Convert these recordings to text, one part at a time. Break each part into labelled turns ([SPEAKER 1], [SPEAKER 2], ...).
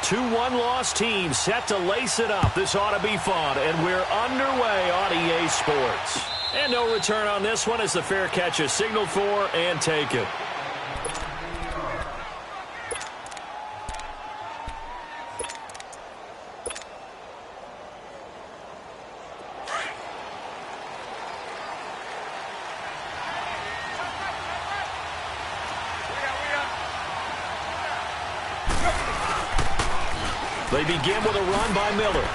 [SPEAKER 1] two one-loss teams set to lace it up. This ought to be fun, and we're underway on EA Sports. And no return on this one as the fair catch is signaled for and taken. They begin with a run by Miller.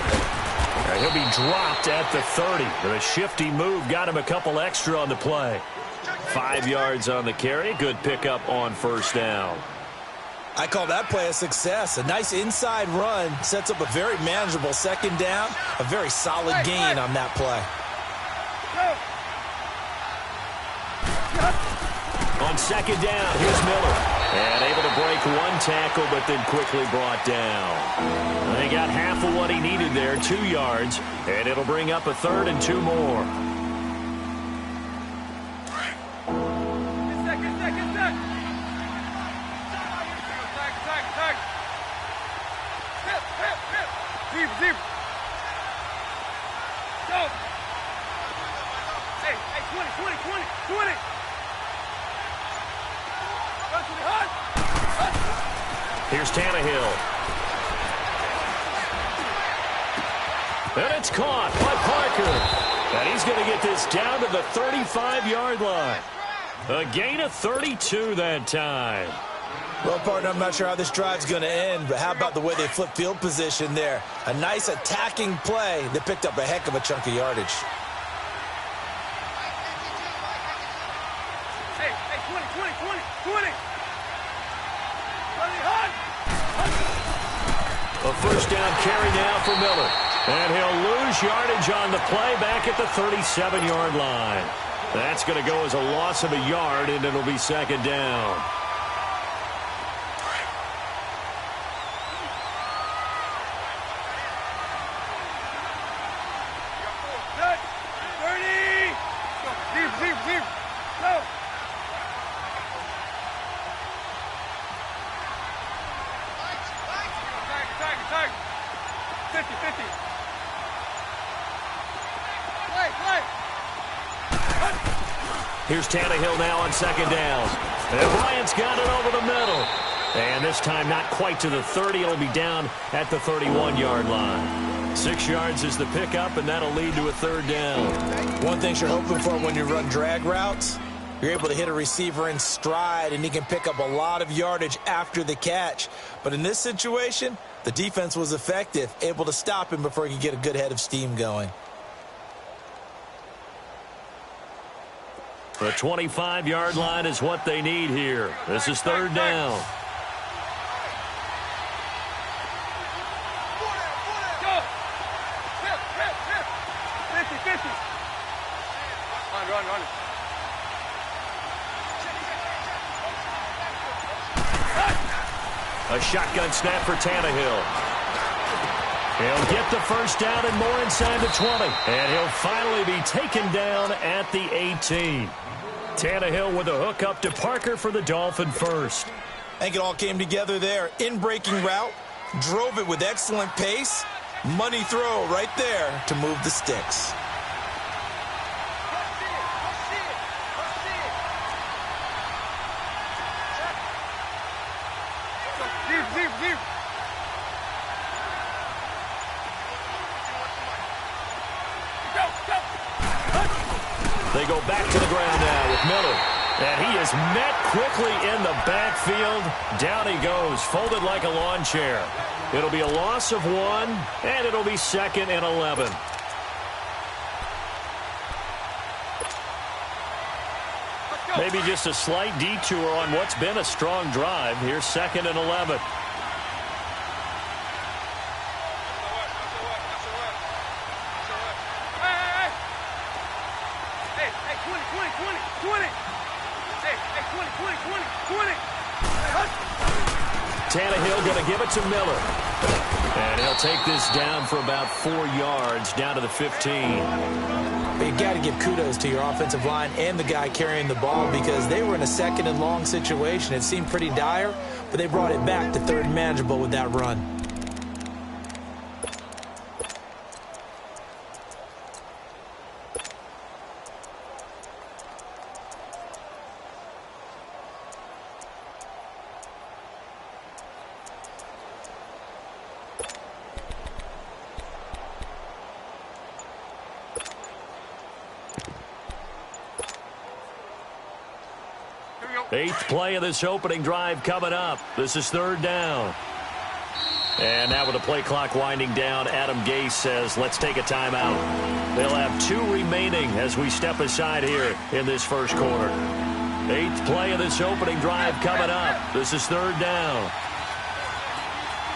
[SPEAKER 1] He'll be dropped at the 30. But a shifty move got him a couple extra on the play. 5 yards on the carry. Good pickup on first down.
[SPEAKER 2] I call that play a success. A nice inside run sets up a very manageable second down. A very solid gain on that play.
[SPEAKER 1] On second down, here's Miller. And able to break one tackle, but then quickly brought down. They got half of what he needed there, 2 yards. And it'll bring up a third and 2 more.
[SPEAKER 3] Deep. Go. Hey, 20.
[SPEAKER 1] Here's Tannehill. And it's caught by Parker. And he's going to get this down to the 35-yard line. A gain of 32 that time.
[SPEAKER 2] Well, partner, I'm not sure how this drive's going to end, but how about the way they flip field position there? A nice attacking play that picked up a heck of a chunk of yardage.
[SPEAKER 3] Hey, 20.
[SPEAKER 1] A first down carry now for Miller. And he'll lose yardage on the play back at the 37-yard line. That's going to go as a loss of a yard, and it'll be second down. Deep. Go. Tag. 50. Play. Here's Tannehill now on second down. And Bryant's got it over the middle. And this time not quite to the 30. It'll be down at the 31-yard line. 6 yards is the pickup, and that'll lead to a third down.
[SPEAKER 2] One thing you're hoping for when you run drag routes, you're able to hit a receiver in stride, and he can pick up a lot of yardage after the catch. But in this situation, the defense was effective, able to stop him before he could get a good head of steam going.
[SPEAKER 1] The 25-yard line is what they need here. This is third down.
[SPEAKER 3] Go. 50. Run.
[SPEAKER 1] A shotgun snap for Tannehill. He'll get the first down and more inside the 20. And he'll finally be taken down at the 18. Tannehill with a hook up to Parker for the Dolphin first.
[SPEAKER 2] I think it all came together there. In-breaking route, drove it with excellent pace. Money throw right there to move the sticks.
[SPEAKER 3] Deep.
[SPEAKER 1] They go back to the ground now with Miller. And he is met quickly in the backfield. Down he goes, folded like a lawn chair. It'll be a loss of 1, and it'll be 2nd and 11. Maybe just a slight detour on what's been a strong drive. Here's 2nd and 11. Tannehill going to give it to Miller. And he'll take this down for about 4 yards, down to the 15.
[SPEAKER 2] You got to give kudos to your offensive line and the guy carrying the ball because they were in a 2nd and long situation. It seemed pretty dire, but they brought it back to 3rd and manageable with that run.
[SPEAKER 1] 8th play of this opening drive coming up. This is 3rd down. And now with the play clock winding down, Adam Gase says, let's take a timeout. They'll have 2 remaining as we step aside here in this first quarter. 8th play of this opening drive coming up. This is 3rd down.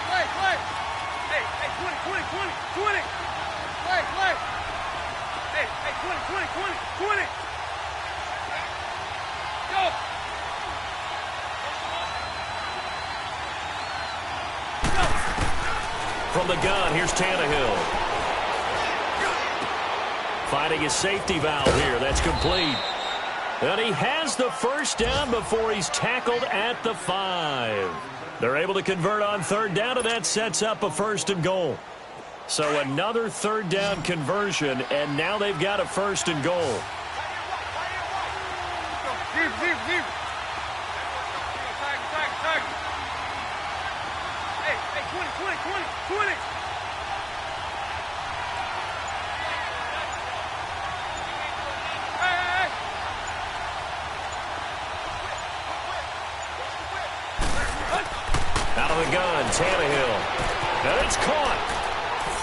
[SPEAKER 3] Play. Hey, 20. Play. Hey, 20. Go.
[SPEAKER 1] From the gun, here's Tannehill. Finding his safety valve here. That's complete. And he has the first down before he's tackled at the 5. They're able to convert on 3rd down, and that sets up a 1st and goal. So another 3rd down conversion, and now they've got a 1st and goal.
[SPEAKER 3] Deep. Target. Hey, 20. Hey.
[SPEAKER 1] Out of the gun, Tannehill. And it's caught.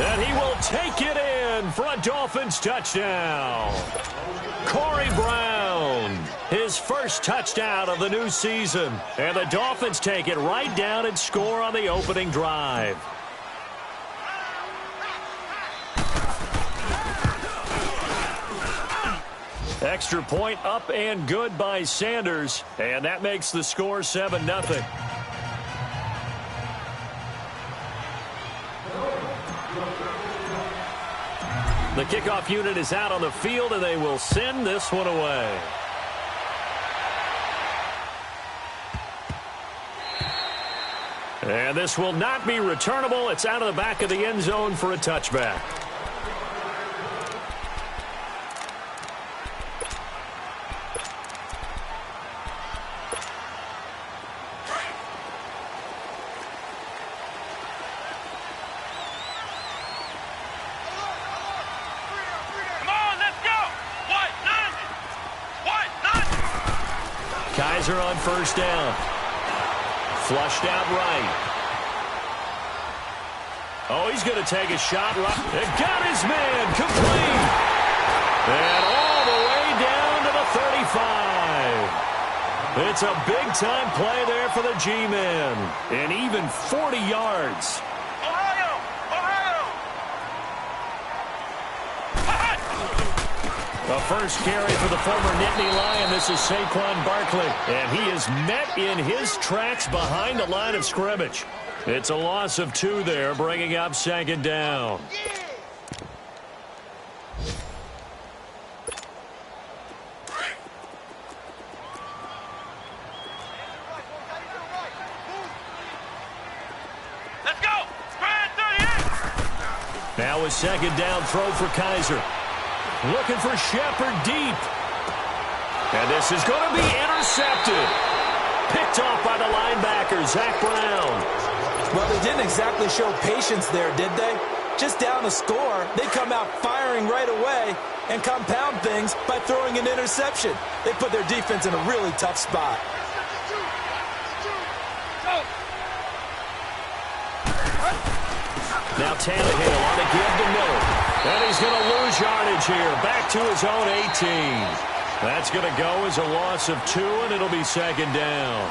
[SPEAKER 1] And he will take it in for a Dolphins touchdown. Corey Brown, his first touchdown of the new season. And the Dolphins take it right down and score on the opening drive. Extra point up and good by Sanders. And that makes the score 7-0. The kickoff unit is out on the field, and they will send this one away. And this will not be returnable. It's out of the back of the end zone for a touchback. Kaiser on 1st down. Flushed out right. Oh, he's going to take a shot. It got his man complete. And all the way down to the 35. It's a big-time play there for the G-men. And even 40 yards. A first carry for the former Nittany Lion. This is Saquon Barkley. And he is met in his tracks behind the line of scrimmage. It's a loss of 2 there, bringing up 2nd down.
[SPEAKER 3] Let's go. Spread 38.
[SPEAKER 1] Now a 2nd down throw for Kaiser. Looking for Shepard deep. And this is going to be intercepted. Picked off by the linebacker, Zach Brown.
[SPEAKER 2] Well, they didn't exactly show patience there, did they? Just down a score, they come out firing right away and compound things by throwing an interception. They put their defense in a really tough spot.
[SPEAKER 1] Now Tannehill on a give to Miller. And he's going to lose yardage here. Back to his own 18. That's going to go as a loss of 2, and it'll be 2nd down.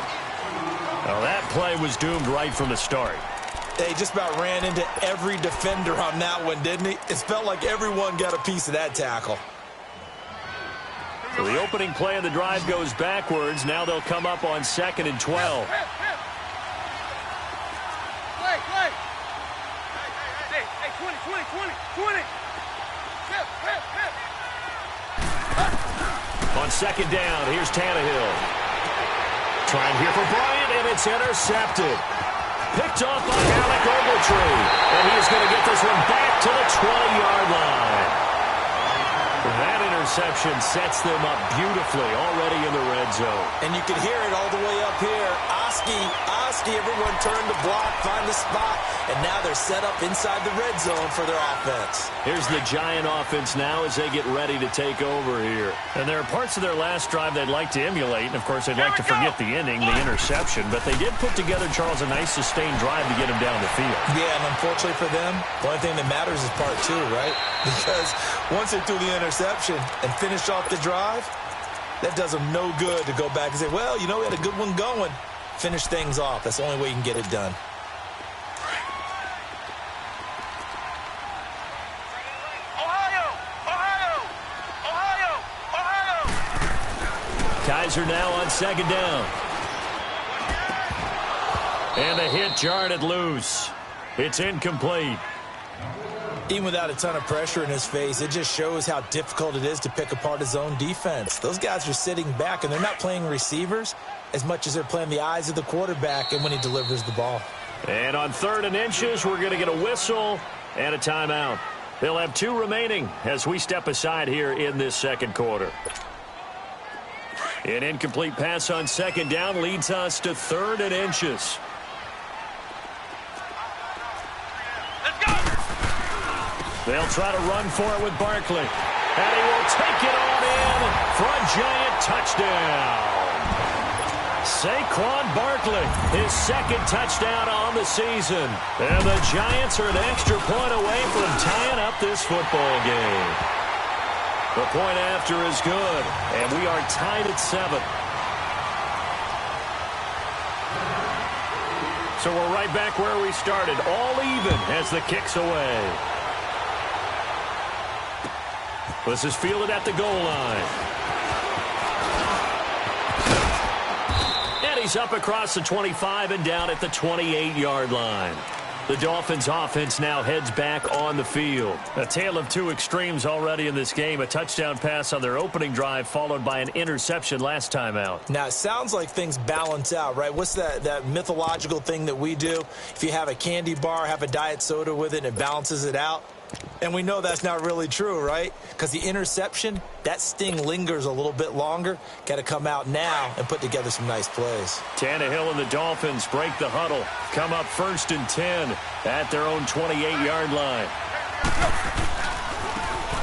[SPEAKER 1] Now that play was doomed right from the start.
[SPEAKER 2] They just about ran into every defender on that one, didn't he? It felt like everyone got a piece of that tackle.
[SPEAKER 1] So the opening play of the drive goes backwards. Now they'll come up on 2nd and 12.
[SPEAKER 3] Play. Hey, 20.
[SPEAKER 1] On 2nd down, here's Tannehill. Trying here for Bryant, and it's intercepted. Picked off by Alec Ogletree. And he's going to get this one back to the 20-yard line. That interception sets them up beautifully already in the red zone.
[SPEAKER 2] And you can hear it all the way up here. Oski, everyone turned to block, find the spot, and now they're set up inside the red zone for their offense.
[SPEAKER 1] Here's the Giant offense now as they get ready to take over here. And there are parts of their last drive they'd like to emulate, and of course they'd like to forget the ending, the interception, but they did put together, Charles, a nice sustained drive to get him down the field.
[SPEAKER 2] Yeah, and unfortunately for them, the only thing that matters is part two, right? Because once they threw the interception and finished off the drive, that does them no good to go back and say, well, you know, we had a good one going. Finish things off. That's the only way you can get it done.
[SPEAKER 1] Kaiser now on second down. And the hit jarred it loose. It's incomplete.
[SPEAKER 2] Even without a ton of pressure in his face, it just shows how difficult it is to pick apart his own defense. Those guys are sitting back, and they're not playing receivers as much as they're playing the eyes of the quarterback and when he delivers the ball.
[SPEAKER 1] And on 3rd and inches, we're going to get a whistle and a timeout. They'll have 2 remaining as we step aside here in this second quarter. An incomplete pass on second down leads us to 3rd and inches. They'll try to run for it with Barkley. And he will take it on in for a Giant touchdown. Saquon Barkley, his second touchdown on the season. And the Giants are an extra point away from tying up this football game. The point after is good, and we are tied at 7. So we're right back where we started, all even as the kick's away. This is fielded at the goal line. And he's up across the 25 and down at the 28-yard line. The Dolphins offense now heads back on the field. A tale of 2 extremes already in this game. A touchdown pass on their opening drive followed by an interception last time out.
[SPEAKER 2] Now, it sounds like things balance out, right? What's that mythological thing that we do? If you have a candy bar, have a diet soda with it, and it balances it out. And we know that's not really true, right? Because the interception, that sting lingers a little bit longer. Got to come out now and put together some nice plays.
[SPEAKER 1] Tannehill and the Dolphins break the huddle. Come up 1st and 10 at their own 28-yard line.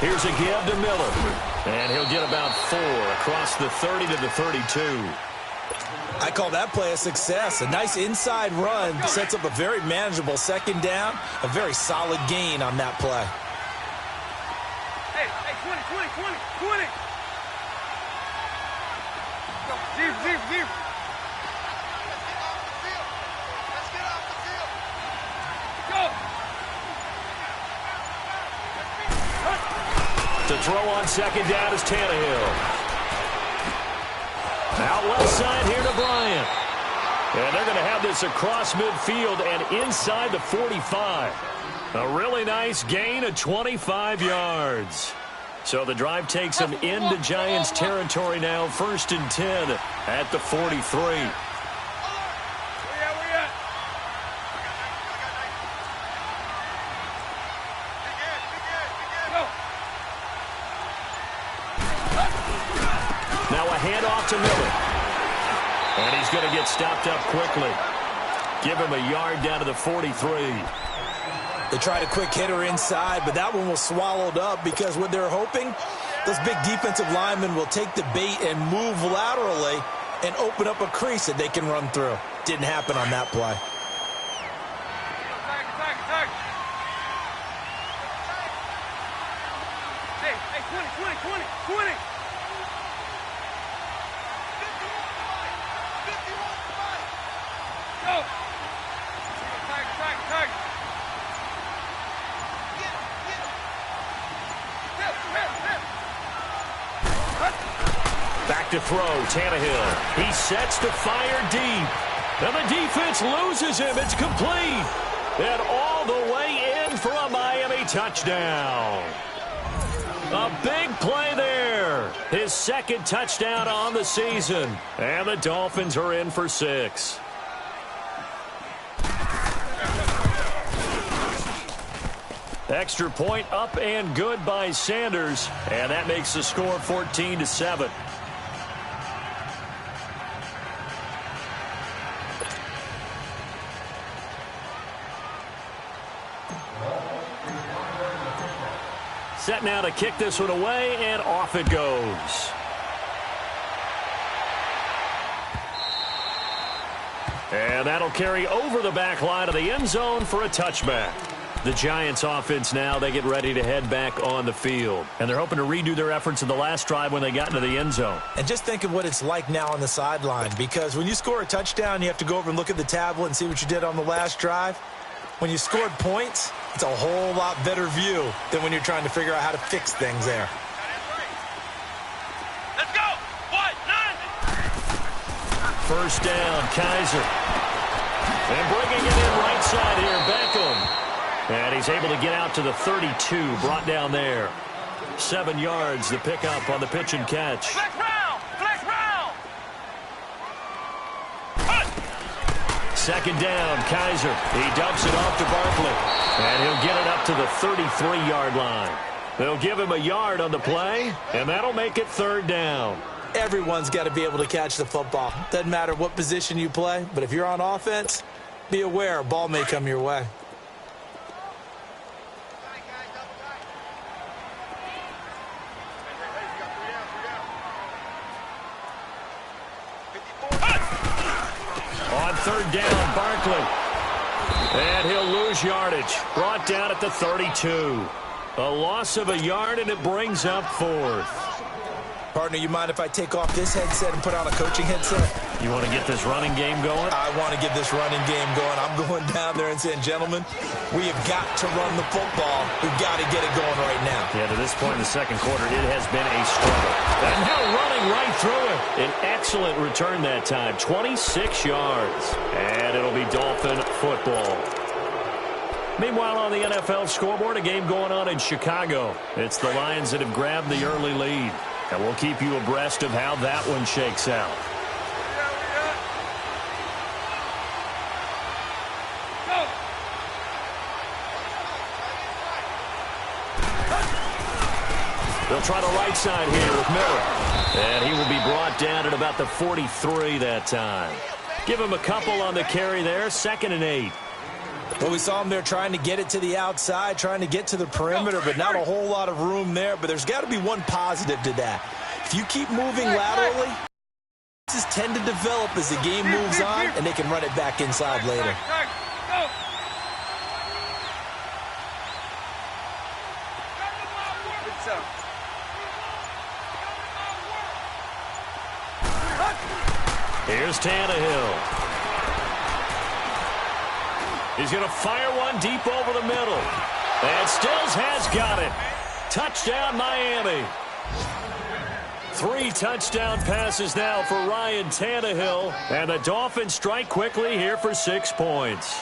[SPEAKER 1] Here's a give to Miller. And he'll get about 4 across the 30 to the 32.
[SPEAKER 2] I call that play a success. A nice inside run sets up a very manageable second down. A very solid gain on that play.
[SPEAKER 3] Hey, 20. Go, deep. Let's get off the field. Go.
[SPEAKER 1] To throw on second down is Tannehill. Out left side here to Bryant. And they're going to have this across midfield and inside the 45. A really nice gain of 25 yards. So the drive takes them into Giants territory now. 1st and 10 at the 43.
[SPEAKER 3] Where at?
[SPEAKER 1] Now a handoff to Miller. And he's going to get stopped up quickly. Give him a yard down to the 43.
[SPEAKER 2] They tried a quick hitter inside, but that one was swallowed up because what they're hoping, those big defensive linemen will take the bait and move laterally and open up a crease that they can run through. Didn't happen on that play.
[SPEAKER 3] Attack. Hey, 20. Go. Attack.
[SPEAKER 1] Back to throw, Tannehill. He sets to fire deep. And the defense loses him. It's complete. And all the way in for a Miami touchdown. A big play there. His second touchdown on the season. And the Dolphins are in for 6. Extra point up and good by Sanders. And that makes the score 14-7. set now to kick this one away, and off it goes. And that'll carry over the back line of the end zone for a touchback. The Giants offense now, they get ready to head back on the field. And they're hoping to redo their efforts in the last drive when they got into the end zone.
[SPEAKER 2] And just think of what it's like now on the sideline, because when you score a touchdown, you have to go over and look at the tablet and see what you did on the last drive. When you scored points, it's a whole lot better view than when you're trying to figure out how to fix things there.
[SPEAKER 3] Let's go. What?
[SPEAKER 1] First down, Kaiser. And bringing it in right side here, Beckham. And he's able to get out to the 32, brought down there. 7 yards, the pickup on the pitch and catch.
[SPEAKER 3] Flex round. Flex round.
[SPEAKER 1] Second down, Kaiser. He dumps it off to Barkley. And he'll get it up to the 33-yard line. They'll give him a yard on the play, and that'll make it third down.
[SPEAKER 2] Everyone's got to be able to catch the football. Doesn't matter what position you play, but if you're on offense, be aware a ball may come your way.
[SPEAKER 1] On third down, Barkley. And he'll lose yardage. Brought down at the 32. A loss of a yard, and it brings up fourth.
[SPEAKER 2] Partner, you mind if I take off this headset and put on a coaching headset?
[SPEAKER 1] You want to get this running game going?
[SPEAKER 2] I want to get this running game going. I'm going down there and saying, gentlemen, we have got to run the football. We've got to get it going right now.
[SPEAKER 1] Yeah, to this point in the second quarter, it has been a struggle. And now running right through it. An excellent return that time, 26 yards. And it'll be Dolphin football. Meanwhile, on the NFL scoreboard, a game going on in Chicago. It's the Lions that have grabbed the early lead. And we'll keep you abreast of how that one shakes out. They'll try the right side here with Miller. And he will be brought down at about the 43 that time. Give him a couple on the carry there. 2nd and 8.
[SPEAKER 2] Well, we saw him there trying to get it to the outside, trying to get to the perimeter, but not a whole lot of room there. But there's got to be one positive to that. If you keep moving laterally, this tend to develop as the game moves on, and they can run it back inside later.
[SPEAKER 1] Here's Tannehill. He's going to fire one deep over the middle. And Stills has got it. Touchdown, Miami. 3 touchdown passes now for Ryan Tannehill. And the Dolphins strike quickly here for 6 points.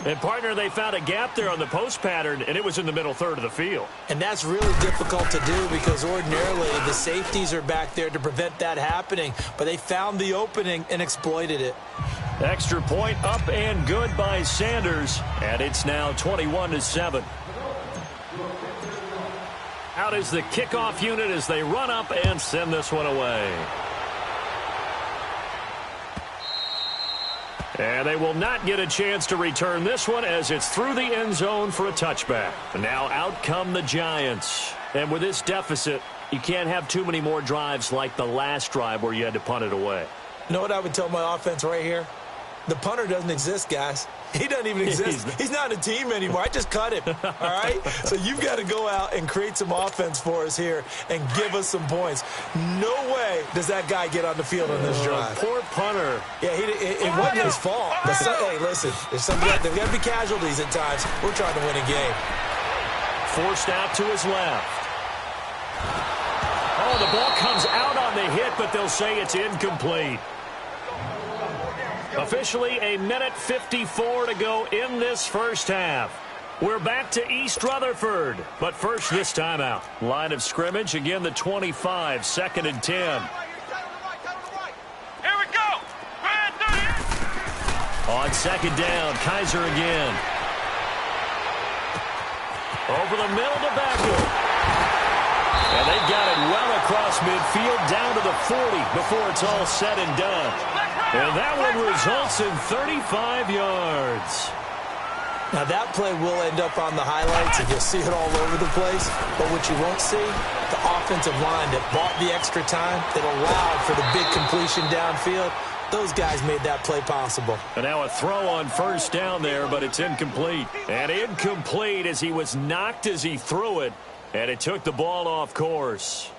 [SPEAKER 1] And, partner, they found a gap there on the post pattern, and it was in the middle third of the field.
[SPEAKER 2] And that's really difficult to do because ordinarily the safeties are back there to prevent that happening. But they found the opening and exploited it.
[SPEAKER 1] Extra point up and good by Sanders. And it's now 21-7. Out is the kickoff unit as they run up and send this one away. And they will not get a chance to return this one as it's through the end zone for a touchback. Now out come the Giants. And with this deficit, you can't have too many more drives like the last drive where you had to punt it away.
[SPEAKER 2] You know what I would tell my offense right here? The punter doesn't exist, guys. He doesn't even exist. He's not a team anymore. I just cut him, all right? So you've got to go out and create some offense for us here and give us some points. No way does that guy get on the field on this drive.
[SPEAKER 1] Poor punter.
[SPEAKER 2] Yeah, it wasn't his fault. But hey, listen, there's got to be casualties at times. We're trying to win a game.
[SPEAKER 1] Forced out to his left. Oh, the ball comes out on the hit, but they'll say it's incomplete. Officially a minute 54 to go in this first half. We're back to East Rutherford, but first this timeout. Line of scrimmage, again the 25, 2nd and 10.
[SPEAKER 3] Here we go.
[SPEAKER 1] On 2nd down, Kaiser again. Over the middle to Beckham. And they've got it well across midfield down to the 40 before it's all said and done. And that one results in 35 yards.
[SPEAKER 2] Now, that play will end up on the highlights, and you'll see it all over the place. But what you won't see, the offensive line that bought the extra time, that allowed for the big completion downfield, those guys made that play possible.
[SPEAKER 1] And now a throw on first down there, but it's incomplete. And incomplete as he was knocked as he threw it, and it took the ball off course.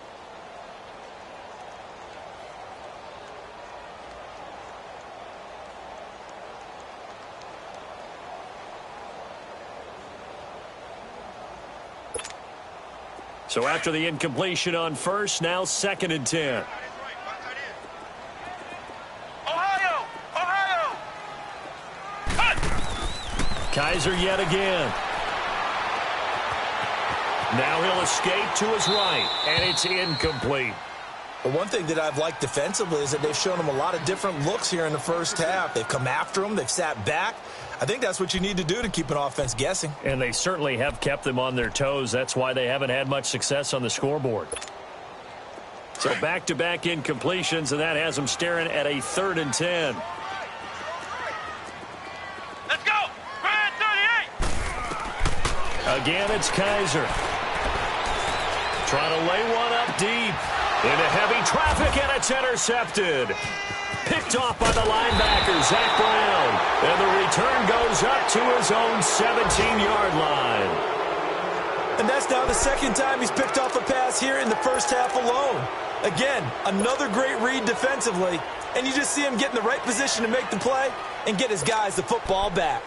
[SPEAKER 1] So after the incompletion on first, now 2nd and 10.
[SPEAKER 3] Ohio! Ohio!
[SPEAKER 1] Kaiser yet again. Now he'll escape to his right, and it's incomplete.
[SPEAKER 2] But one thing that I've liked defensively is that they've shown him a lot of different looks here in the first half. They've come after him. They've sat back. I think that's what you need to do to keep an offense guessing.
[SPEAKER 1] And they certainly have kept them on their toes. That's why they haven't had much success on the scoreboard. So back-to-back incompletions, and that has them staring at a 3rd and 10.
[SPEAKER 3] Let's go! Brand 38!
[SPEAKER 1] Again, it's Kaiser. Trying to lay one up deep. Into heavy traffic, and it's intercepted. Picked off by the linebacker, Zach Brown. And the return goes up to his own 17-yard line.
[SPEAKER 2] And that's now the 2nd time he's picked off a pass here in the first half alone. Again, another great read defensively. And you just see him get in the right position to make the play and get his guys the football back.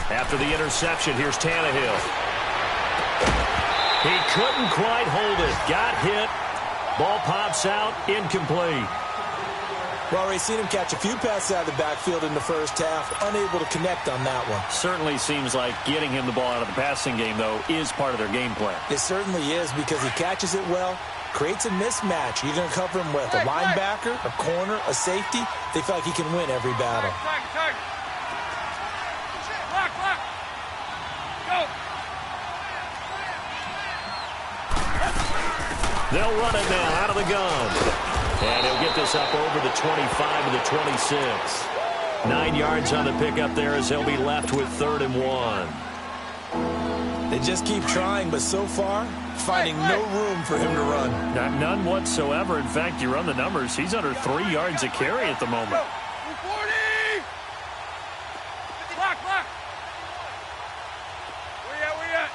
[SPEAKER 1] After the interception, here's Tannehill. He couldn't quite hold it. Got hit. Ball pops out. Incomplete.
[SPEAKER 2] Well, already seen him catch a few passes out of the backfield in the first half. Unable to connect on that one.
[SPEAKER 1] Certainly seems like getting him the ball out of the passing game, though, is part of their game plan.
[SPEAKER 2] It certainly is because he catches it well, creates a mismatch. You're going to cover him with a linebacker, a corner, a safety. They feel like he can win every battle.
[SPEAKER 1] They'll run it now out of the gun. And he'll get this up over the 25 to the 26. 9 yards on the pickup there as they'll be left with 3rd and 1.
[SPEAKER 2] They just keep trying, but so far, finding no room for him to run.
[SPEAKER 1] None whatsoever. In fact, you run the numbers. He's under 3 yards a carry at the moment.
[SPEAKER 3] 40! Block! Where you at?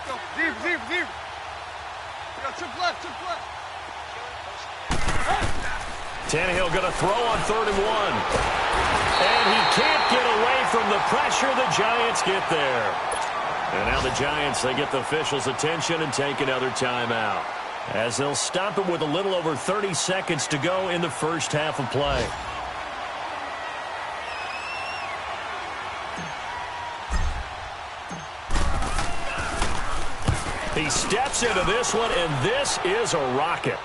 [SPEAKER 3] Go, deep. Chip left.
[SPEAKER 1] Tannehill going to throw on 3rd and 1. And he can't get away from the pressure. The Giants get there. And now the Giants, they get the officials' attention and take another timeout, as they'll stop it with a little over 30 seconds to go in the first half of play. He steps into this one, and this is a rocket.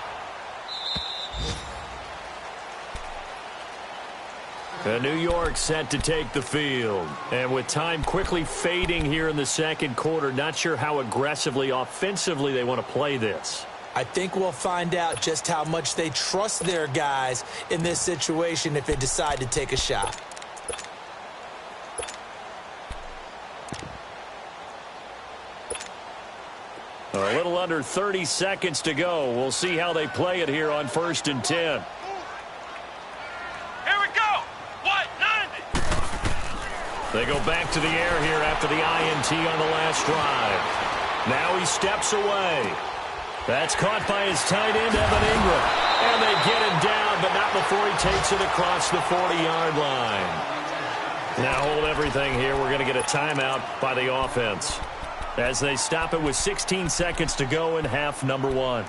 [SPEAKER 1] And New York set to take the field. And with time quickly fading here in the second quarter, not sure how aggressively, offensively they want to play this.
[SPEAKER 2] I think we'll find out just how much they trust their guys in this situation if they decide to take a shot.
[SPEAKER 1] A little under 30 seconds to go. We'll see how they play it here on 1st and 10.
[SPEAKER 3] Here we go! What? 90!
[SPEAKER 1] They go back to the air here after the INT on the last drive. Now he steps away. That's caught by his tight end, Evan Ingram. And they get him down, but not before he takes it across the 40-yard line. Now hold everything here. We're going to get a timeout by the offense, as they stop it with 16 seconds to go in half number 1.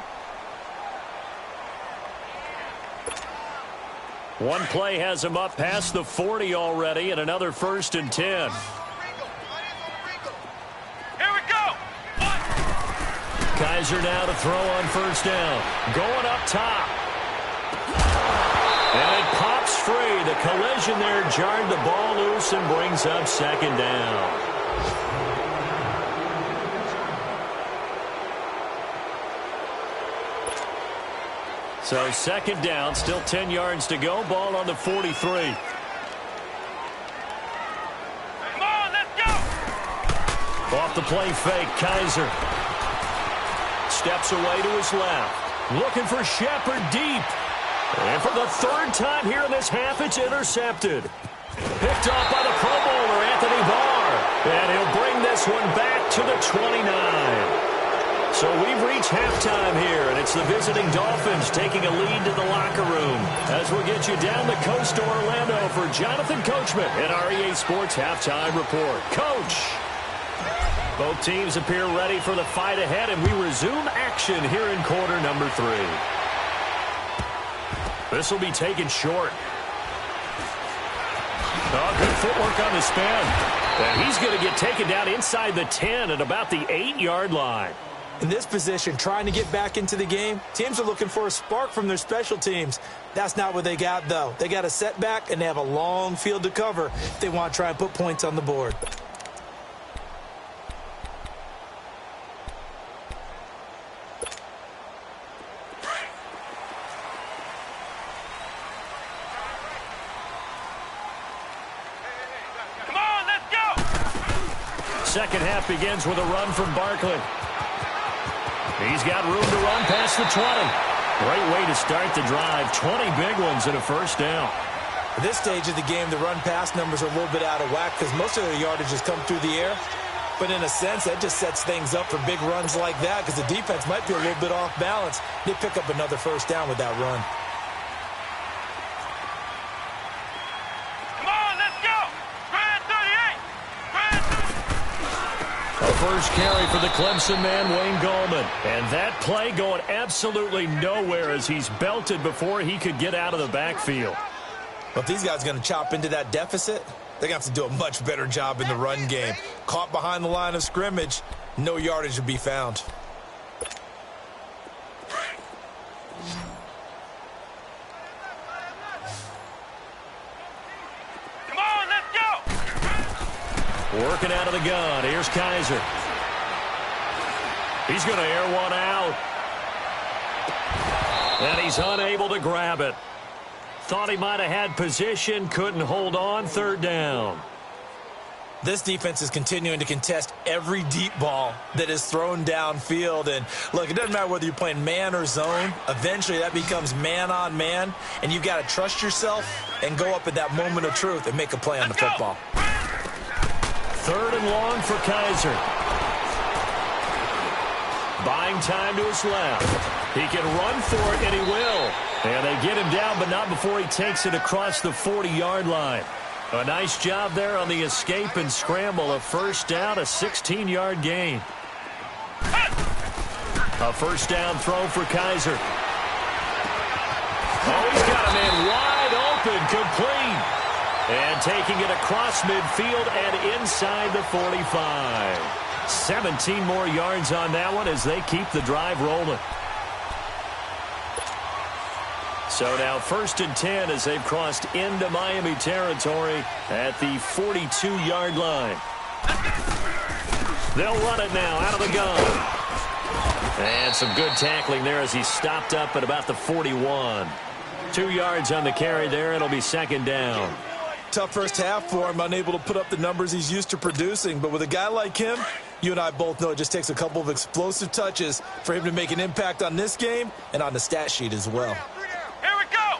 [SPEAKER 1] One play has him up past the 40 already, and another 1st and 10. Kaiser now to throw on first down. Going up top. And it pops free. The collision there jarred the ball loose and brings up second down. So second down, still 10 yards to go. Ball on the 43.
[SPEAKER 3] Come on, let's go!
[SPEAKER 1] Off the play fake, Kaiser. Steps away to his left. Looking for Shepard deep. And for the third time here in this half, it's intercepted. Picked off by the Pro Bowler, Anthony Barr. And he'll bring this one back to the 29. So we've reached halftime here, and it's the visiting Dolphins taking a lead to the locker room. As we'll get you down the coast to Orlando for Jonathan Coachman in our EA Sports Halftime Report. Coach! Both teams appear ready for the fight ahead, and we resume action here in quarter number 3. This will be taken short. Oh, good footwork on the spin. And he's going to get taken down inside the 10 at about the 8-yard line.
[SPEAKER 2] In this position, trying to get back into the game, teams are looking for a spark from their special teams. That's not what they got, though. They got a setback, and they have a long field to cover if they want to try and put points on the board.
[SPEAKER 3] Come on, let's go!
[SPEAKER 1] Second half begins with a run from Barkley. He's got room to run past the 20. Great way to start the drive. 20 big ones and a first down.
[SPEAKER 2] At this stage of the game, the run-pass numbers are a little bit out of whack because most of their yardage has come through the air. But in a sense, that just sets things up for big runs like that because the defense might be a little bit off balance. They pick up another first down with that run.
[SPEAKER 3] Come on, let's go! Grand 38! Grand 38!
[SPEAKER 1] A first carry for the Clemson man, Wayne Gallman. And that play going absolutely nowhere as he's belted before he could get out of the backfield.
[SPEAKER 2] But if these guys are going to chop into that deficit, they're going to have to do a much better job in the run game. Caught behind the line of scrimmage, no yardage to be found.
[SPEAKER 3] Come on, let's go!
[SPEAKER 1] Working out of the gun. Here's Kaiser. He's going to air one out. And he's unable to grab it. Thought he might have had position, couldn't hold on, third down.
[SPEAKER 2] This defense is continuing to contest every deep ball that is thrown downfield. And look, it doesn't matter whether you're playing man or zone. Eventually that becomes man on man. And you've got to trust yourself and go up at that moment of truth and make a play on the football.
[SPEAKER 1] Third and long for Kaiser. Buying time to his left. He can run for it, and he will. And they get him down, but not before he takes it across the 40-yard line. A nice job there on the escape and scramble. A first down, a 16-yard gain. A first down throw for Kaiser. Oh, he's got a man wide open, complete. And taking it across midfield and inside the 45. 17 more yards on that one as they keep the drive rolling. So now first and 10 as they've crossed into Miami territory at the 42-yard line. They'll run it now out of the gun. And some good tackling there as he stopped up at about the 41. 2 yards on the carry there. It'll be second down.
[SPEAKER 2] Tough first half for him, unable to put up the numbers he's used to producing. But with a guy like him, you and I both know it just takes a couple of explosive touches for him to make an impact on this game and on the stat sheet as well.
[SPEAKER 3] Here we go!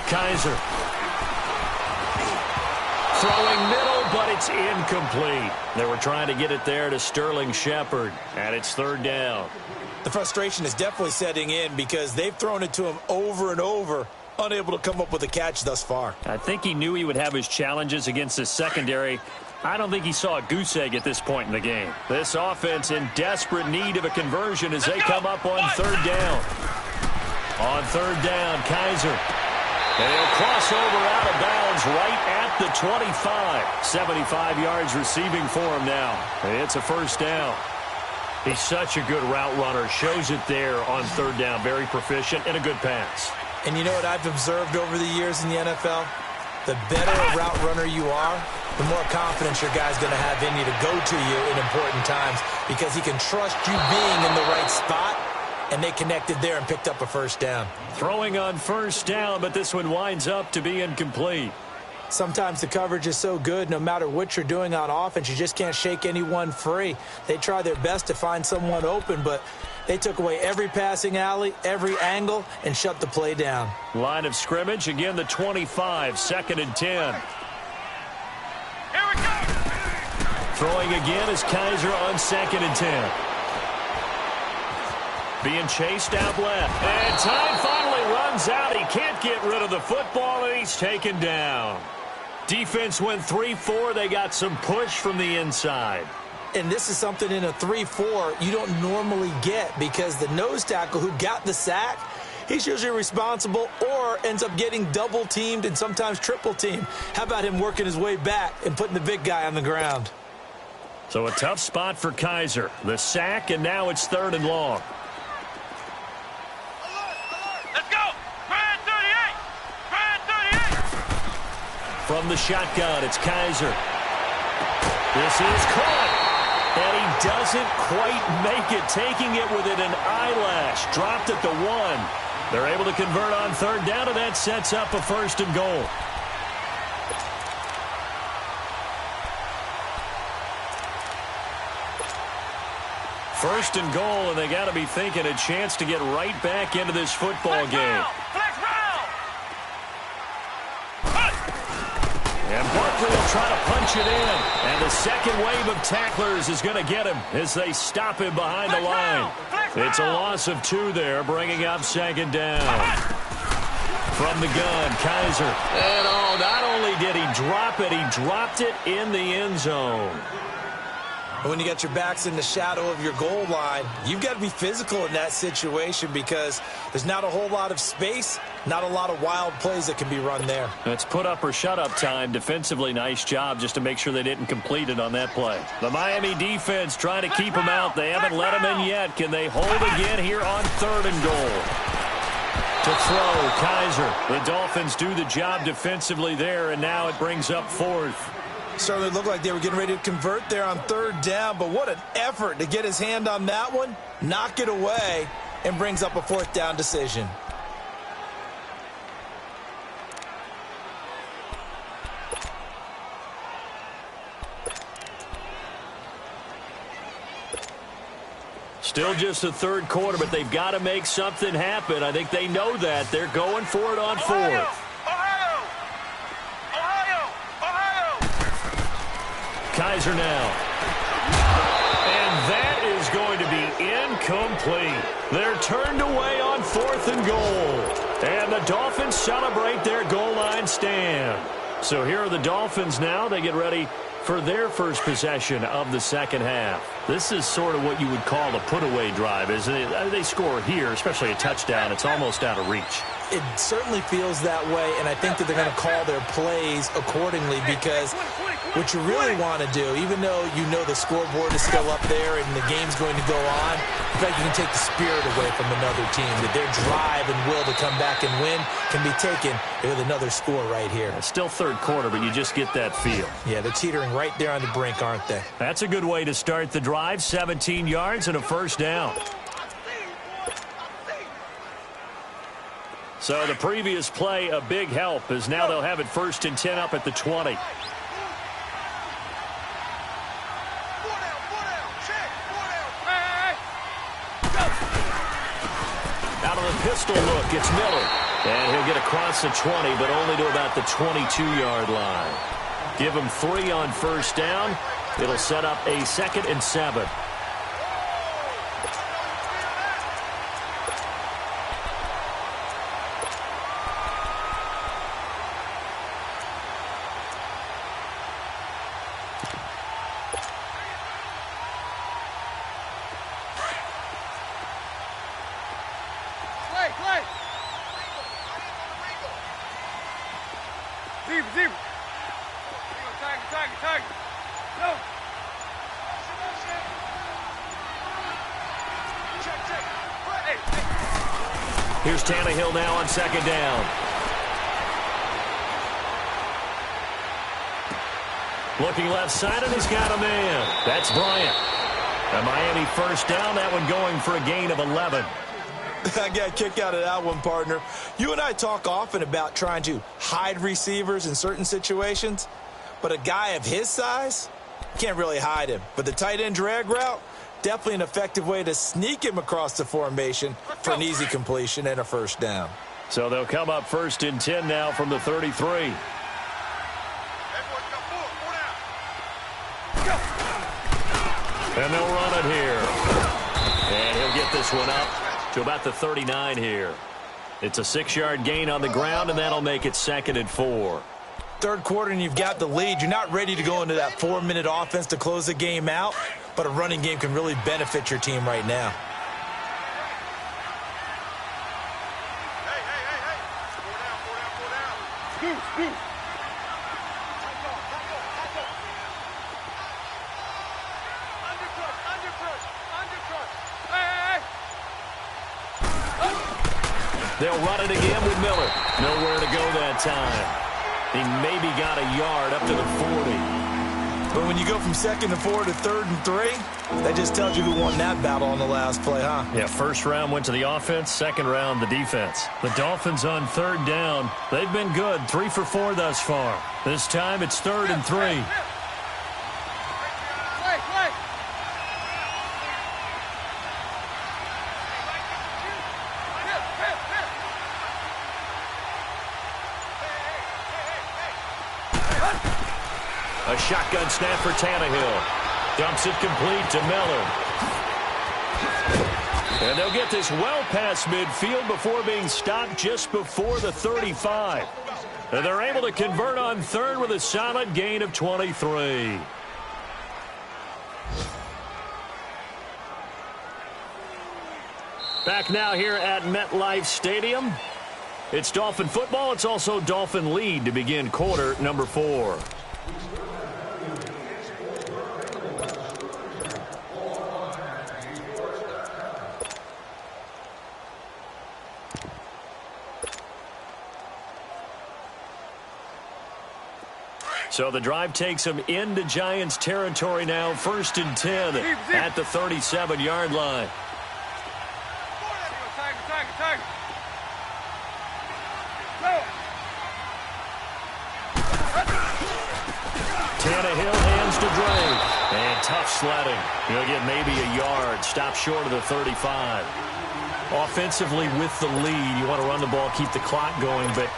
[SPEAKER 1] Kaiser. Throwing middle, but it's incomplete. They were trying to get it there to Sterling Shepard, and it's third down.
[SPEAKER 2] The frustration is definitely setting in because they've thrown it to him over and over, unable to come up with a catch thus far.
[SPEAKER 1] I think he knew he would have his challenges against his secondary. I don't think he saw a goose egg at this point in the game. This offense in desperate need of a conversion as they come up on third down. On third down, Kaiser. And he'll cross over out of bounds right at the 25. 75 yards receiving for him now. It's a first down. He's such a good route runner. Shows it there on third down. Very proficient and a good pass.
[SPEAKER 2] And you know what I've observed over the years in the NFL? The better a route runner you are, the more confidence your guy's going to have in you to go to you in important times because he can trust you being in the right spot, and they connected there and picked up a first down.
[SPEAKER 1] Throwing on first down, but this one winds up to be incomplete.
[SPEAKER 2] Sometimes the coverage is so good, no matter what you're doing on offense, you just can't shake anyone free. They try their best to find someone open, but they took away every passing alley, every angle, and shut the play down.
[SPEAKER 1] Line of scrimmage, again the 25, 2nd and 10.
[SPEAKER 3] Here we go.
[SPEAKER 1] Throwing again is Kaiser on 2nd and 10. Being chased out left. And time finally runs out. He can't get rid of the football, and he's taken down. Defense went 3-4. They got some push from the inside.
[SPEAKER 2] And this is something in a 3-4 you don't normally get because the nose tackle who got the sack, he's usually responsible or ends up getting double-teamed and sometimes triple-teamed. How about him working his way back and putting the big guy on the ground?
[SPEAKER 1] So a tough spot for Kaiser. The sack, and now it's 3rd and long.
[SPEAKER 3] Let's go. Grand 38. Grand 38.
[SPEAKER 1] From the shotgun, it's Kaiser. This is caught. And he doesn't quite make it, taking it within an eyelash. Dropped at the 1. They're able to convert on 3rd down, and that sets up a 1st and goal. First and goal, and they got to be thinking a chance to get right back into this football game.
[SPEAKER 3] Flex round.
[SPEAKER 1] And Barkley will try to punch it in. And the second wave of tacklers is going to get him as they stop him behind the line. It's a loss of 2 there, bringing up 2nd down. From the gun, Kaiser. And not only did he drop it, he dropped it in the end zone.
[SPEAKER 2] When you got your backs in the shadow of your goal line, you've got to be physical in that situation because there's not a whole lot of space, not a lot of wild plays that can be run there.
[SPEAKER 1] It's put up or shut up time. Defensively, nice job just to make sure they didn't complete it on that play. The Miami defense trying to keep him out. They haven't let him in yet. Can they hold again here on 3rd and goal? To throw, Kaiser. The Dolphins do the job defensively there, and now it brings up 4th.
[SPEAKER 2] Certainly looked like they were getting ready to convert there on 3rd down, but what an effort to get his hand on that one, knock it away, and brings up a 4th down decision.
[SPEAKER 1] Still just the 3rd quarter, but they've got to make something happen. I think they know that. They're going for it on 4th. Kaiser now. And that is going to be incomplete. They're turned away on 4th and goal. And the Dolphins celebrate their goal line stand. So here are the Dolphins now. They get ready for their first possession of the second half. This is sort of what you would call a put-away drive. As they score here, especially a touchdown, it's almost out of reach.
[SPEAKER 2] It certainly feels that way, and I think that they're going to call their plays accordingly because what you really want to do, even though you know the scoreboard is still up there and the game's going to go on, in fact, you can take the spirit away from another team, that their drive and will to come back and win can be taken with another score right here.
[SPEAKER 1] It's still 3rd quarter, but you just get that feel.
[SPEAKER 2] Yeah, they're teetering right there on the brink, aren't they?
[SPEAKER 1] That's a good way to start the drive, 17 yards and a 1st down. So the previous play, a big help, as now they'll have it 1st and 10 up at the 20. Out of the pistol look, it's Miller. And he'll get across the 20, but only to about the 22-yard line. Give him 3 on 1st down. It'll set up a 2nd and 7.
[SPEAKER 3] Zebra. Tiger. No.
[SPEAKER 1] Here's Tannehill now on second down. Looking left side, and he's got a man. That's Bryant. A Miami first down, that one going for a gain of 11.
[SPEAKER 2] I got a kick out of that one, partner. You and I talk often about trying to hide receivers in certain situations, but a guy of his size, can't really hide him. But the tight end drag route, definitely an effective way to sneak him across the formation for an easy completion and a first down.
[SPEAKER 1] So they'll come up first and 10 now from the 33. And they'll run it here. And he'll get this one up to about the 39 here. It's a 6-yard gain on the ground, and that'll make it 2nd and 4.
[SPEAKER 2] Third quarter, and you've got the lead. You're not ready to go into that 4-minute offense to close the game out, but a running game can really benefit your team right now.
[SPEAKER 1] They'll run it again with Miller. Nowhere to go that time. He maybe got a yard up to the 40.
[SPEAKER 2] But when you go from 2nd and 4 to 3rd and 3, that just tells you who won that battle on the last play, huh?
[SPEAKER 1] Yeah, first round went to the offense, second round the defense. The Dolphins on 3rd down. They've been good, 3 for 4 thus far. This time it's 3rd and 3. A shotgun snap for Tannehill. Dumps it complete to Miller. And they'll get this well past midfield before being stopped just before the 35. And they're able to convert on 3rd with a solid gain of 23. Back now here at MetLife Stadium. It's Dolphin football. It's also Dolphin lead to begin quarter number 4. So the drive takes them into Giants territory now. 1st and 10 at the 37-yard line. Tannehill hands to Drake. And tough sledding. He'll get maybe a yard. Stop short of the 35. Offensively with the lead, you want to run the ball, keep the clock going, but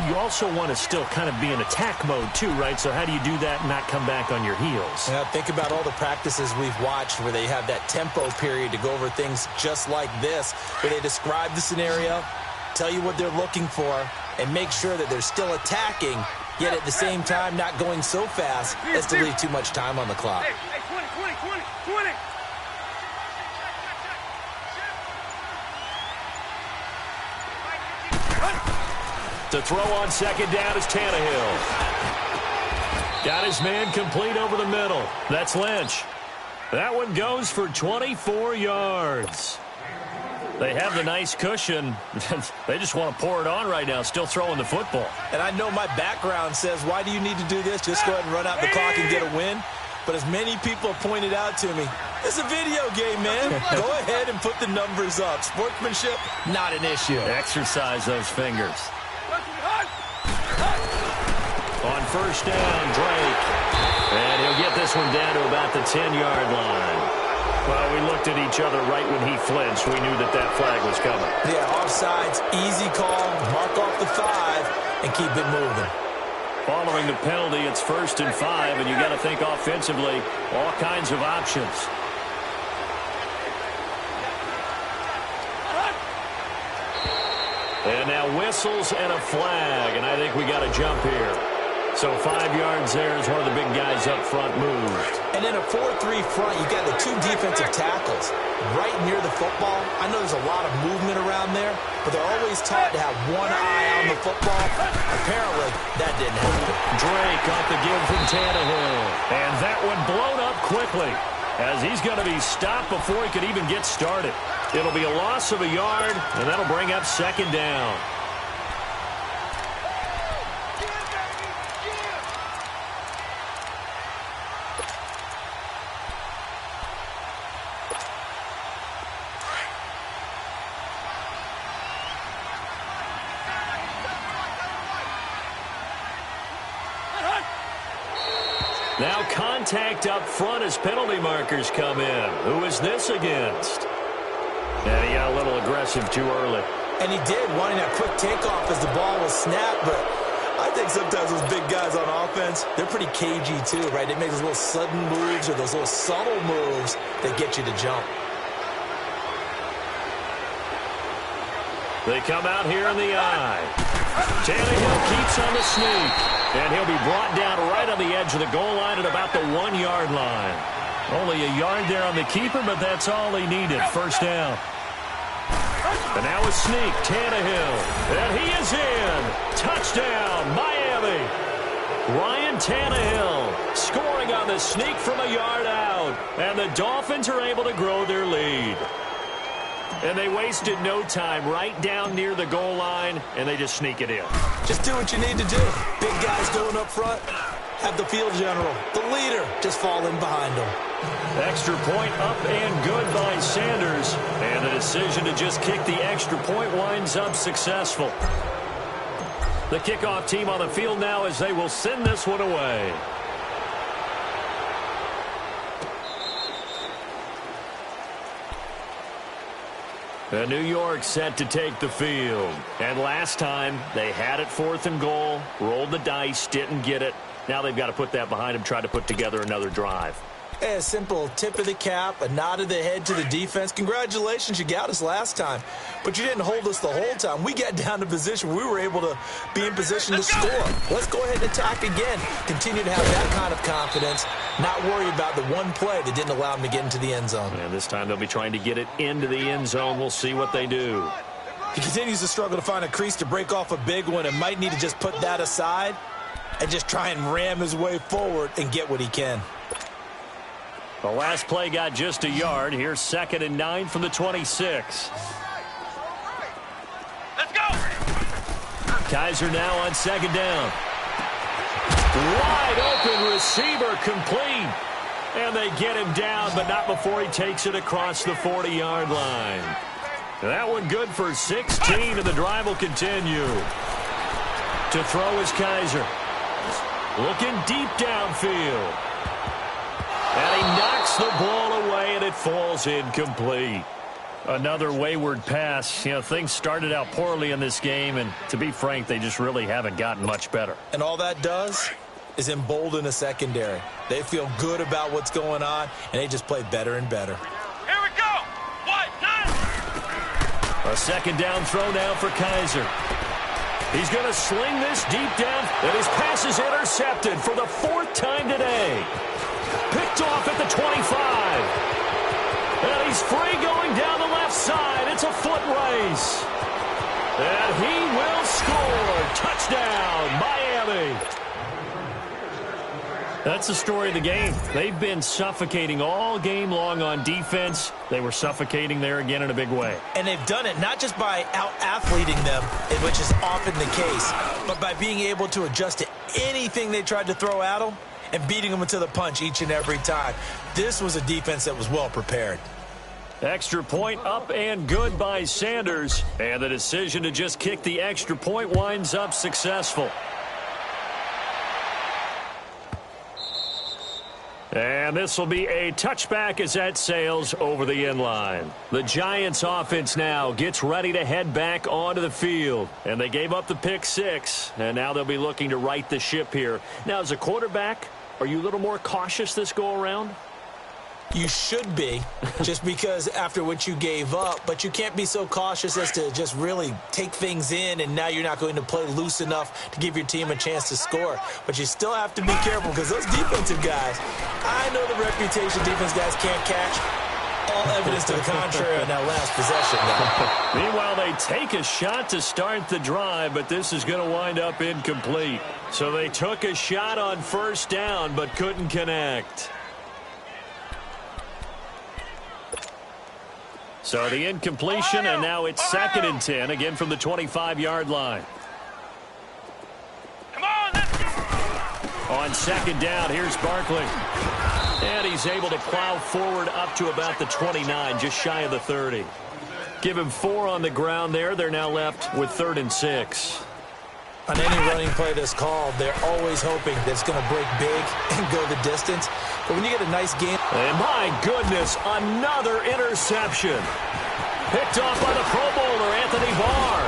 [SPEAKER 1] you also want to still kind of be in attack mode too, right? So how do you do that and not come back on your heels?
[SPEAKER 2] Yeah, think about all the practices we've watched where they have that tempo period to go over things just like this, where they describe the scenario, tell you what they're looking for, and make sure that they're still attacking, yet at the same time not going so fast as to leave too much time on the clock.
[SPEAKER 3] Hey, 20.
[SPEAKER 1] To throw on 2nd down is Tannehill. Got his man complete over the middle. That's Lynch. That one goes for 24 yards. They have the nice cushion. They just want to pour it on right now, still throwing the football.
[SPEAKER 2] And I know my background says, why do you need to do this? Just go ahead and run out the clock and get a win. But as many people have pointed out to me, it's a video game, man. Go ahead and put the numbers up. Sportsmanship, not an issue.
[SPEAKER 1] Exercise those fingers. On 1st down, Drake. And he'll get this one down to about the 10-yard line. Well, we looked at each other right when he flinched. We knew that that flag was coming.
[SPEAKER 2] Yeah, offsides, easy call, mark off the 5, and keep it moving.
[SPEAKER 1] Following the penalty, it's 1st and 5, and you got to think offensively, all kinds of options. And now whistles and a flag, and I think we got a jump here. So 5 yards there as one of the big guys up front moved.
[SPEAKER 2] And in a 4-3 front, you got the 2 defensive tackles right near the football. I know there's a lot of movement around there, but they're always taught to have one eye on the football. Apparently, that didn't happen.
[SPEAKER 1] Drake off the give from Tannehill. And that one blown up quickly as he's going to be stopped before he could even get started. It'll be a loss of a yard, and that'll bring up second down. Now contact up front as penalty markers come in. Who is this against? And he got a little aggressive too early.
[SPEAKER 2] And he did, wanting that quick takeoff as the ball was snapped. But I think sometimes those big guys on offense, they're pretty cagey too, right? They make those little sudden moves or those little subtle moves that get you to jump.
[SPEAKER 1] They come out here in the eye. Tannehill keeps on the sneak. And he'll be brought down right on the edge of the goal line at about the 1-yard line. Only a yard there on the keeper, but that's all he needed. First down. And now a sneak, Tannehill. And he is in. Touchdown, Miami. Ryan Tannehill scoring on the sneak from a yard out. And the Dolphins are able to grow their lead. And they wasted no time right down near the goal line, and they just sneak it in.
[SPEAKER 2] Just do what you need to do. Big guys going up front. Have the field general, the leader, just fall in behind them.
[SPEAKER 1] Extra point up and good by Sanders. And the decision to just kick the extra point winds up successful. The kickoff team on the field now as they will send this one away. And New York set to take the field. And last time, they had it 4th and goal, rolled the dice, didn't get it. Now they've got to put that behind them, try to put together another drive.
[SPEAKER 2] A simple tip of the cap, a nod of the head to the defense. Congratulations, you got us last time. But you didn't hold us the whole time. We got down to position. We were able to be in position to score. Let's go ahead and attack again. Continue to have that kind of confidence. Not worry about the one play that didn't allow them to get into the end zone.
[SPEAKER 1] And this time they'll be trying to get it into the end zone. We'll see what they do.
[SPEAKER 2] He continues to struggle to find a crease to break off a big one and might need to just put that aside and just try and ram his way forward and get what he can.
[SPEAKER 1] The last play got just a yard. Here's 2nd and 9 from the 26.
[SPEAKER 3] Let's go!
[SPEAKER 1] Kaiser now on 2nd down. Wide open receiver complete. And they get him down, but not before he takes it across the 40-yard line. That one good for 16, and the drive will continue. To throw is Kaiser. Looking deep downfield. And he knocks the ball away, and it falls incomplete. Another wayward pass. You know, things started out poorly in this game, and to be frank, they just really haven't gotten much better.
[SPEAKER 2] And all that does is embolden a secondary. They feel good about what's going on, and they just play better and better.
[SPEAKER 3] Here we go! What? Nine!
[SPEAKER 1] A 2nd down throw now for Kaiser. He's going to sling this deep down, and his pass is intercepted for the 4th time today. Picked off at the 25. And he's free going down the left side. It's a foot race. And he will score. Touchdown, Miami. That's the story of the game. They've been suffocating all game long on defense. They were suffocating there again in a big way.
[SPEAKER 2] And they've done it not just by out-athleting them, which is often the case, but by being able to adjust to anything they tried to throw at them and beating them into the punch each and every time. This was a defense that was well prepared.
[SPEAKER 1] Extra point up and good by Sanders. And the decision to just kick the extra point winds up successful. And this will be a touchback as that sails over the end line. The Giants offense now gets ready to head back onto the field. And they gave up the pick 6. And now they'll be looking to right the ship here. Now, as a quarterback, are you a little more cautious this go around?
[SPEAKER 2] You should be, just because after what you gave up, but you can't be so cautious as to just really take things in, and now you're not going to play loose enough to give your team a chance to score. But you still have to be careful because those defensive guys, I know the reputation defense guys can't catch. All evidence to the contrary on that last possession now.
[SPEAKER 1] Meanwhile, they take a shot to start the drive, but this is going to wind up incomplete. So they took a shot on 1st down, but couldn't connect. So the incompletion, and now it's 2nd and 10, again from the 25-yard line.
[SPEAKER 3] Come on, let's go.
[SPEAKER 1] On 2nd down, here's Barkley. And he's able to plow forward up to about the 29, just shy of the 30. Give him 4 on the ground there. They're now left with 3rd and 6.
[SPEAKER 2] On any running play that's called, they're always hoping that it's going to break big and go the distance. But when you get a nice game...
[SPEAKER 1] And my goodness, another interception. Picked off by the Pro Bowler, Anthony Barr.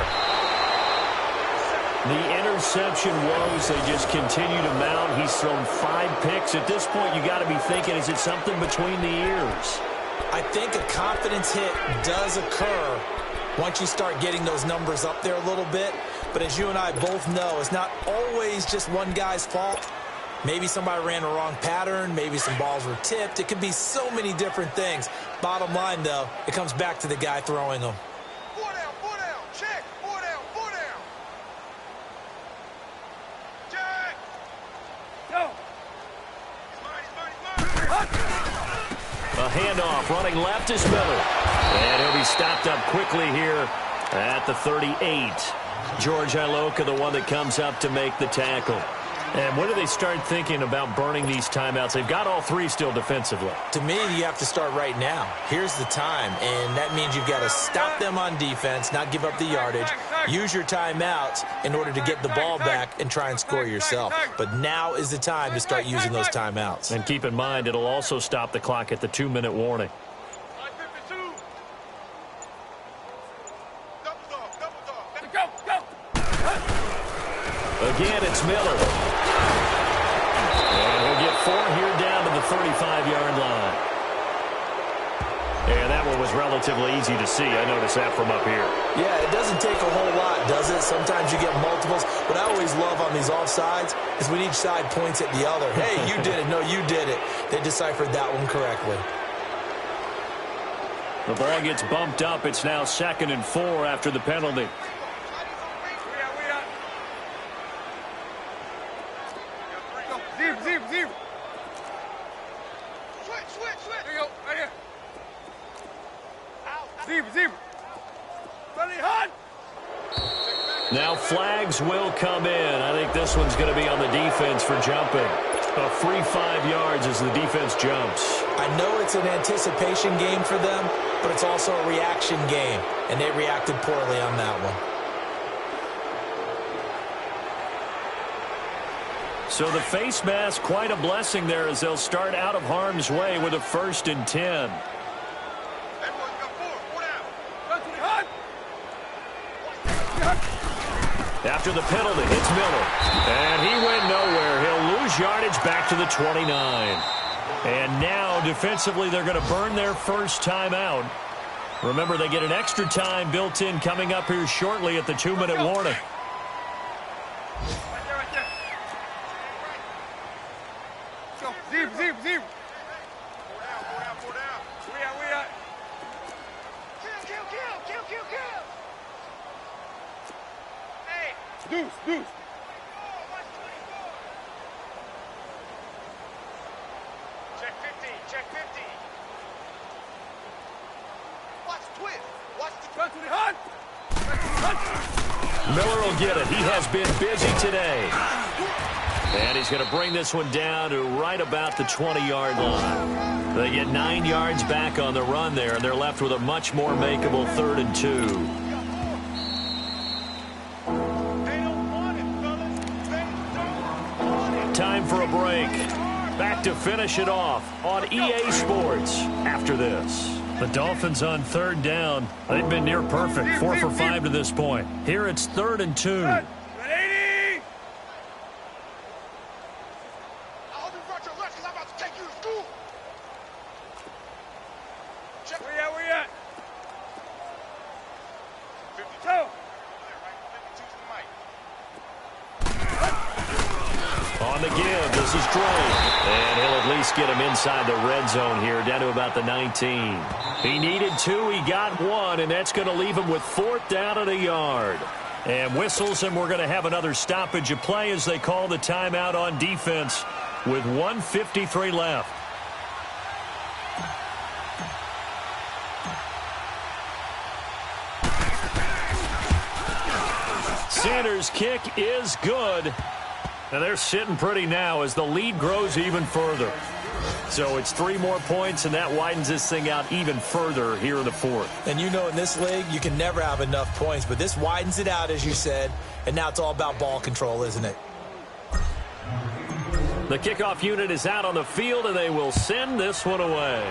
[SPEAKER 1] The interception woes, they just continue to mount. He's thrown 5 picks. At this point, you got to be thinking, is it something between the ears?
[SPEAKER 2] I think a confidence hit does occur once you start getting those numbers up there a little bit. But as you and I both know, it's not always just one guy's fault. Maybe somebody ran the wrong pattern. Maybe some balls were tipped. It could be so many different things. Bottom line, though, it comes back to the guy throwing them.
[SPEAKER 3] 4 down, check. 4 down. Check. Go. He's mine.
[SPEAKER 1] A handoff, running left is Miller. And he'll be stopped up quickly here at the 38. George Iloka, the one that comes up to make the tackle. And when do they start thinking about burning these timeouts? They've got all 3 still defensively.
[SPEAKER 2] To me, you have to start right now. Here's the time, and that means you've got to stop them on defense, not give up the yardage, use your timeouts in order to get the ball back and try and score yourself. But now is the time to start using those timeouts.
[SPEAKER 1] And keep in mind, it'll also stop the clock at the 2-minute warning. Again, it's Miller. And he'll get 4 here down to the 35-yard line. And that one was relatively easy to see. I noticed that from up here.
[SPEAKER 2] Yeah, it doesn't take a whole lot, does it? Sometimes you get multiples. What I always love on these offsides is when each side points at the other. Hey, you did it. No, you did it. They deciphered that one correctly.
[SPEAKER 1] The ball gets bumped up. It's now 2nd and 4 after the penalty.
[SPEAKER 3] Zero. Switch. There you go. Right here. Zero. Ready, hunt.
[SPEAKER 1] Now flags will come in. I think this one's going to be on the defense for jumping. A free 5 yards as the defense jumps.
[SPEAKER 2] I know it's an anticipation game for them, but it's also a reaction game, and they reacted poorly on that one.
[SPEAKER 1] So the face mask, quite a blessing there as they'll start out of harm's way with a 1st and 10. After the penalty, it's Miller. And he went nowhere. He'll lose yardage back to the 29. And now, defensively, they're going to burn their first timeout. Remember, they get an extra time built in coming up here shortly at the 2-minute warning.
[SPEAKER 3] Zero. We are. Kill. Hey. Deuce. Check 50. Watch twist. Watch the hunt.
[SPEAKER 1] Miller will get it. He has been busy today. And he's going to bring this one down to right about the 20-yard line. They get 9 yards back on the run there, and they're left with a much more makeable 3rd and 2. Time for a break. Back to finish it off on EA Sports after this. The Dolphins on 3rd down. They've been near perfect, 4 for 5 to this point. Here it's 3rd and 2. On the give, this is Dre. And he'll at least get him inside the red zone here, down to about the 19. He needed 2, he got 1, and that's going to leave him with 4th down at a yard. And whistles, and we're going to have another stoppage of play as they call the timeout on defense with 1:53 left. Sanders' kick is good. And they're sitting pretty now as the lead grows even further. So it's 3 more points, and that widens this thing out even further here in the fourth.
[SPEAKER 2] And you know in this league, you can never have enough points, but this widens it out, as you said, and now it's all about ball control, isn't it?
[SPEAKER 1] The kickoff unit is out on the field, and they will send this one away.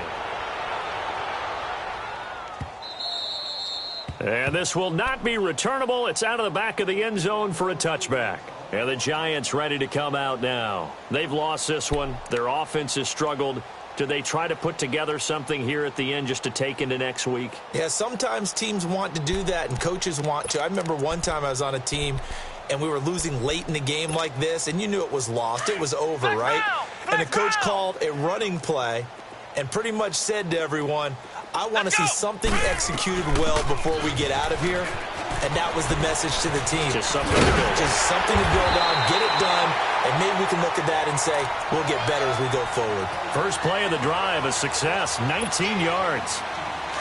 [SPEAKER 1] And this will not be returnable. It's out of the back of the end zone for a touchback. And the Giants ready to come out now. They've lost this one. Their offense has struggled. Do they try to put together something here at the end just to take into next week?
[SPEAKER 2] Yeah, sometimes teams want to do that, and coaches want to. I remember one time I was on a team, and we were losing late in the game like this, and you knew it was lost. It was over, right? And the coach called a running play and pretty much said to everyone, I want to see something executed well before we get out of here. And that was the message to the team.
[SPEAKER 1] Just something to build.
[SPEAKER 2] Just something to build on, get it done, and maybe we can look at that and say, we'll get better as we go forward.
[SPEAKER 1] First play of the drive, a success, 19 yards.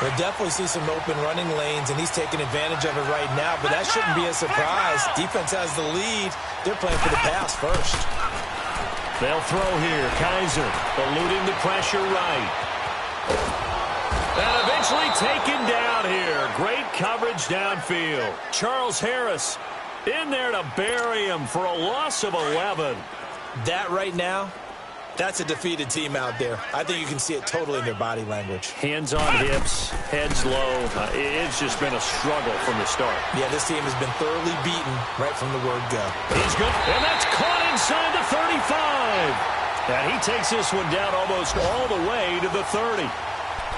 [SPEAKER 2] We'll definitely see some open running lanes, and he's taking advantage of it right now, but that shouldn't be a surprise. Defense has the lead. They're playing for the pass first.
[SPEAKER 1] They'll throw here. Kaiser eluding the pressure right. And eventually taken down here. Great coverage downfield. Charles Harris in there to bury him for a loss of 11.
[SPEAKER 2] That right now, that's a defeated team out there. I think you can see it totally in their body language.
[SPEAKER 1] Hands on hips, heads low. It's just been a struggle from the start.
[SPEAKER 2] Yeah, this team has been thoroughly beaten right from the word go.
[SPEAKER 1] He's good, and that's caught inside the 35. And he takes this one down almost all the way to the 30.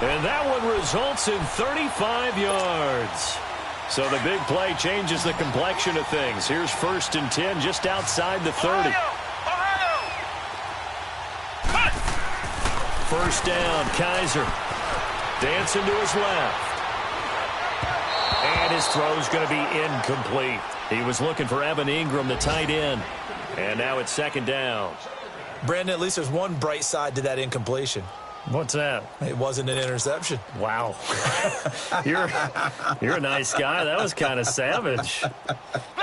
[SPEAKER 1] And that one results in 35 yards. So the big play changes the complexion of things. Here's 1st and 10 just outside the 30. First down, Kaiser. Dancing to his left. And his throw's going to be incomplete. He was looking for Evan Ingram, the tight end. And now it's 2nd down.
[SPEAKER 2] Brandon, at least there's one bright side to that incompletion.
[SPEAKER 1] What's that?
[SPEAKER 2] It wasn't an interception.
[SPEAKER 1] Wow. You're a nice guy. That was kind of savage.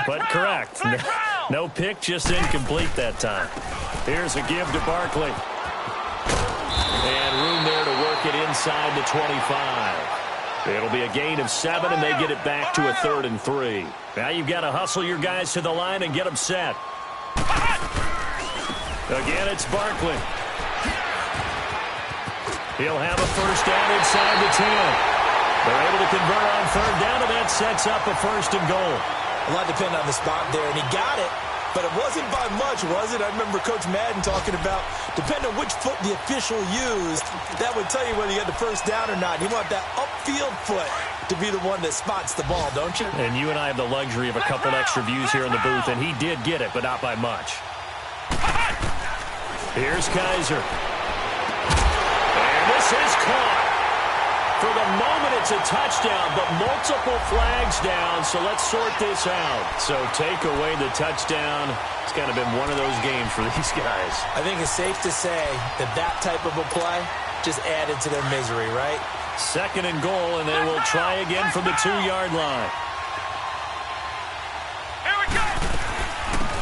[SPEAKER 1] But correct. No pick, just incomplete that time. Here's a give to Barkley. And room there to work it inside the 25. It'll be a gain of 7, and they get it back to a 3rd and 3. Now you've got to hustle your guys to the line and get them set. Again, it's Barkley. He'll have a first down inside the 10. They're able to convert on 3rd down, and that sets up a 1st and goal.
[SPEAKER 2] A lot depended on the spot there, and he got it, but it wasn't by much, was it? I remember Coach Madden talking about, depending on which foot the official used, that would tell you whether you had the first down or not. You want that upfield foot to be the one that spots the ball, don't you?
[SPEAKER 1] And you and I have the luxury of a couple extra views here in the booth, and he did get it, but not by much. Here's Kaiser. This is caught. For the moment, it's a touchdown, but multiple flags down, so let's sort this out. So take away the touchdown. It's kind of been one of those games for these guys.
[SPEAKER 2] I think it's safe to say that that type of a play just added to their misery, right?
[SPEAKER 1] 2nd and goal, and they will try again from the 2-yard line.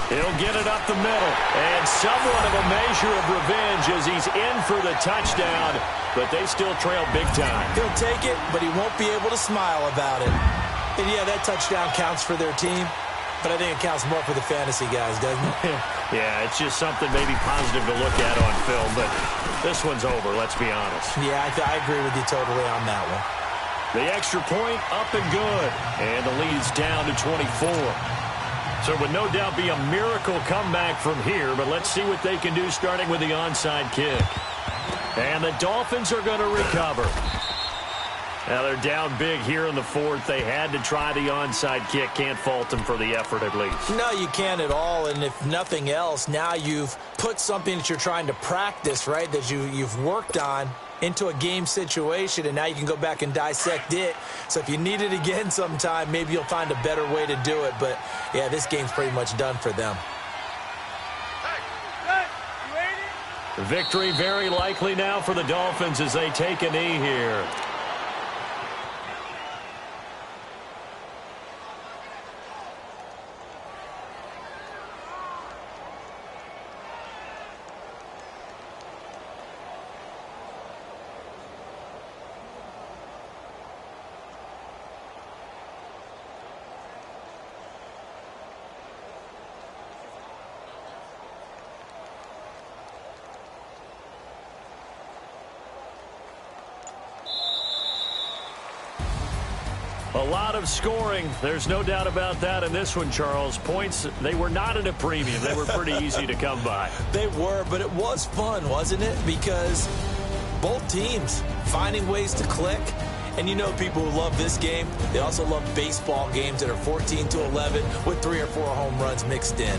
[SPEAKER 1] He'll get it up the middle, and somewhat of a measure of revenge as he's in for the touchdown, but they still trail big time.
[SPEAKER 2] He'll take it, but he won't be able to smile about it. And yeah, that touchdown counts for their team, but I think it counts more for the fantasy guys, doesn't it?
[SPEAKER 1] Yeah, it's just something maybe positive to look at on film, but this one's over, let's be honest.
[SPEAKER 2] Yeah, I agree with you totally on that one.
[SPEAKER 1] The extra point up and good, and the lead's down to 24. So it would no doubt be a miracle comeback from here, but let's see what they can do starting with the onside kick. And the Dolphins are going to recover. Now they're down big here in the 4th. They had to try the onside kick. Can't fault them for the effort at least.
[SPEAKER 2] No, you can't at all, and if nothing else, now you've put something that you're trying to practice, right, that you've worked on into a game situation, and now you can go back and dissect it. So if you need it again sometime, maybe you'll find a better way to do it. But, yeah, this game's pretty much done for them.
[SPEAKER 1] Victory very likely now for the Dolphins as they take a knee here. A lot of scoring. There's no doubt about that in this one, Charles. Points, they were not at a premium. They were pretty easy to come by.
[SPEAKER 2] They were, but it was fun, wasn't it? Because both teams finding ways to click. And you know people who love this game, they also love baseball games that are 14-11 with 3 or 4 home runs mixed in.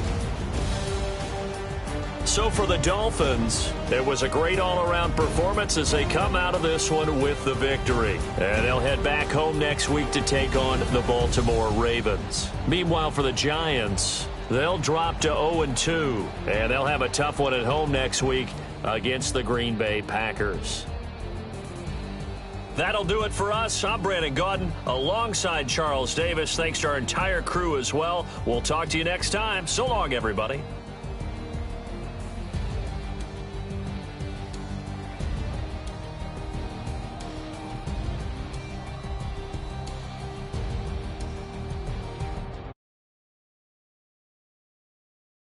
[SPEAKER 1] So for the Dolphins, it was a great all-around performance as they come out of this one with the victory. And they'll head back home next week to take on the Baltimore Ravens. Meanwhile, for the Giants, they'll drop to 0-2, and they'll have a tough one at home next week against the Green Bay Packers. That'll do it for us. I'm Brandon Gaudin alongside Charles Davis. Thanks to our entire crew as well. We'll talk to you next time. So long, everybody.